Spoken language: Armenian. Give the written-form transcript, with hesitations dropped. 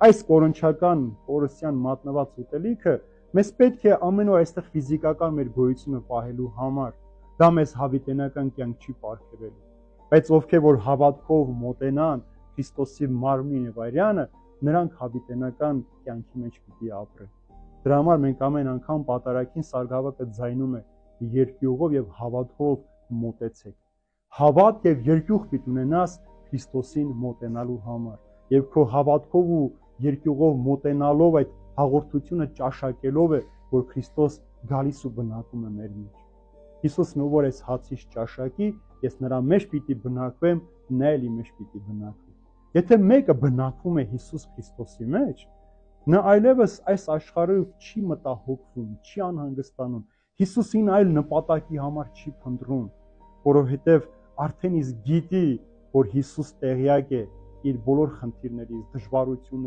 այս կորնչական կորուսյան մատնված ուտելիքը մեզ պետք է ամեն օր այստեղ ֆիզիկական մեր գոյությունը պահելու համար, դա մեզ հավիտենական կյանք չի պարգևելու, բայց ովքեր որ հավատքով մոտենան Քրիստոսի մարմնին եւ արյանը, նրանք հավիտենական կյանքի մեջ պիտի ապրեն։ Դրա համար մենք ամեն անգամ պատարագին Սարգսակը ձայնում է երկյուղով եւ հավատքով մոտեցեք։ Հավատ եւ երկյուղ պիտի ունենաս Քրիստոսին մոտենալու համար, եւ քո հավատքով ու երկյուղով մոտենալով այդ հաղորդությունը ճաշակելով է, որ Քրիստոս գալիս ու բնակվում է մեր մեջ։ Հիսուսն ով որ այս հացից ճաշակի, ես նրա մեջ պիտի բնակվեմ, նա էլ իմ մեջ պիտի բնակվի։ Եթե մեկը բնակվում է Հիսուս Քրիստոսի մեջ, նա այլևս այս աշխարհով չի մտահոգվում, չի անհանգստանում, Հիսուսին այլ նպատակի համար չի փնտրում, որովհետև արդեն իսկ գիտի, որ Հիսուս տեղյակ է իր բոլոր խնդիրներից, դժվարություններից